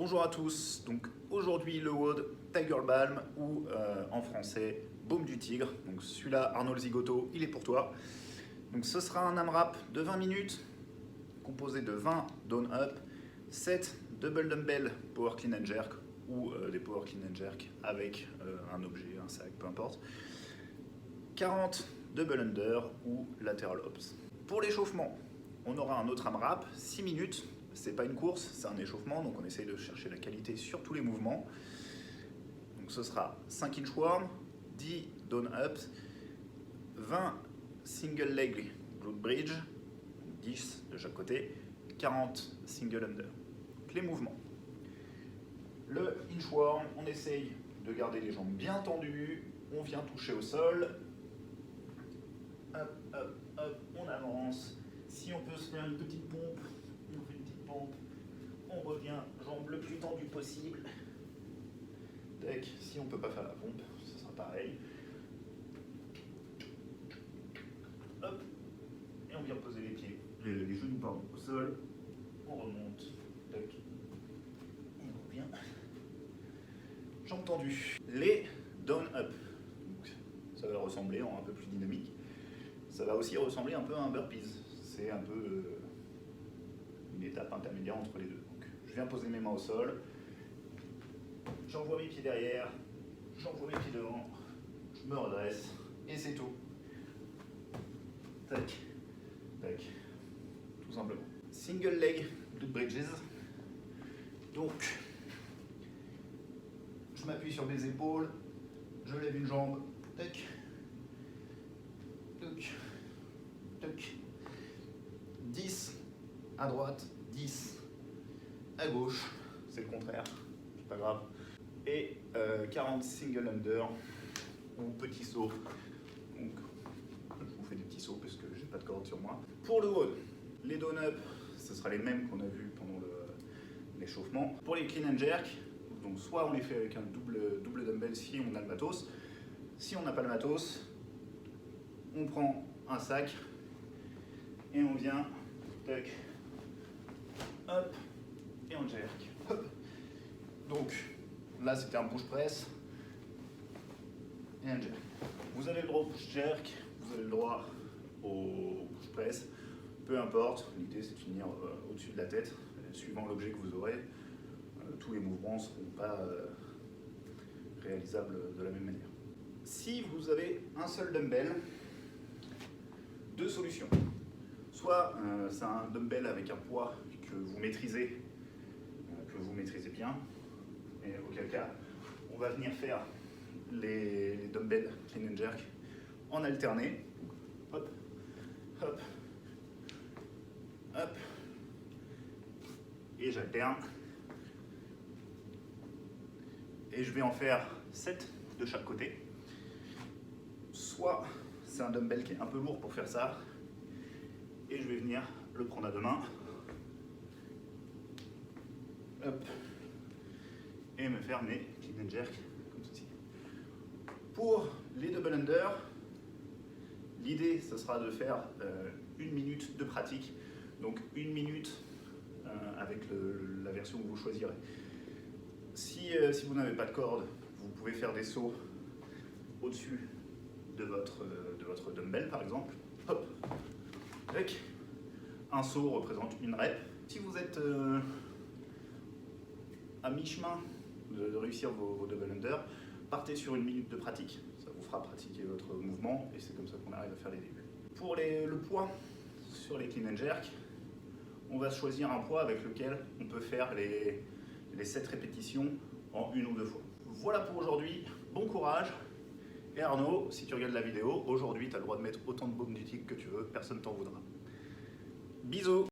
Bonjour à tous, donc aujourd'hui le WOD Tiger Balm ou en français Baume du Tigre. Donc celui-là, Arnaud Zigoto, il est pour toi. Donc ce sera un AMRAP de 20 minutes composé de 20 down up, 7 double dumbbell power clean and jerk ou des power clean and jerk avec un objet, un sac, peu importe. 40 double under ou lateral hops. Pour l'échauffement, on aura un autre AMRAP, 6 minutes. C'est pas une course, c'est un échauffement, donc on essaye de chercher la qualité sur tous les mouvements. Donc ce sera 5 inchworm, 10 down ups, 20 single leg glute bridge, 10 de chaque côté, 40 single under. Donc les mouvements. Le inchworm, on essaye de garder les jambes bien tendues, on vient toucher au sol. Hop, hop, hop, on avance. Si on peut se faire une petite pompe, on fait une petite pompe, on revient jambes le plus tendues possible. Tac. Si on ne peut pas faire la pompe, ce sera pareil. Hop, et on vient poser les pieds, les genoux pardon, au sol. On remonte, tac, et on revient. Jambes tendues. Les down up. Donc, ça va ressembler en un peu plus dynamique. Ça va aussi ressembler un peu à un burpees. C'est un peu une étape intermédiaire entre les deux. Donc, je viens poser mes mains au sol, j'envoie mes pieds derrière, j'envoie mes pieds devant, je me redresse et c'est tout. Tac, tac, tout simplement. Single leg glute bridges. Donc, je m'appuie sur mes épaules, je lève une jambe, tac, tac, tac. 10 à droite, 10 à gauche, c'est le contraire, c'est pas grave. Et 40 single under ou petit saut. Donc je vous fais des petits sauts parce que j'ai pas de corde sur moi. Pour le WOD, les down up, ce sera les mêmes qu'on a vu pendant l'échauffement. Pour les clean and jerk, donc soit on les fait avec un double dumbbell si on a le matos. Si on n'a pas le matos, on prend un sac et on vient, tac, hop, et on jerk. Hop. Donc là c'était un push press et un jerk. Vous avez le droit au push jerk, vous avez le droit au push press, peu importe, l'idée c'est de finir au-dessus de la tête, suivant l'objet que vous aurez. Tous les mouvements ne seront pas réalisables de la même manière. Si vous avez un seul dumbbell, deux solutions. Soit c'est un dumbbell avec un poids que vous maîtrisez bien, et auquel cas on va venir faire les dumbbells clean and jerk en alterné. Hop, hop, hop, et j'alterne. Et je vais en faire 7 de chaque côté. Soit c'est un dumbbell qui est un peu lourd pour faire ça, et je vais venir le prendre à deux mains, hop, et me faire mes clean and jerk comme ceci. Pour les double under, l'idée ce sera de faire 1 minute de pratique, donc 1 minute avec la version que vous choisirez. Si vous n'avez pas de corde, vous pouvez faire des sauts au-dessus de votre dumbbell par exemple. Hop, tac. Un saut représente une rep. Si vous êtes à mi-chemin de réussir vos double under, partez sur 1 minute de pratique. Ça vous fera pratiquer votre mouvement et c'est comme ça qu'on arrive à faire les débuts. Pour le poids sur les clean and jerk, on va choisir un poids avec lequel on peut faire les 7 répétitions en 1 ou 2 fois. Voilà pour aujourd'hui, bon courage. Et Arnaud, si tu regardes la vidéo, aujourd'hui tu as le droit de mettre autant de baume du tigre que tu veux, personne t'en voudra. Bisous.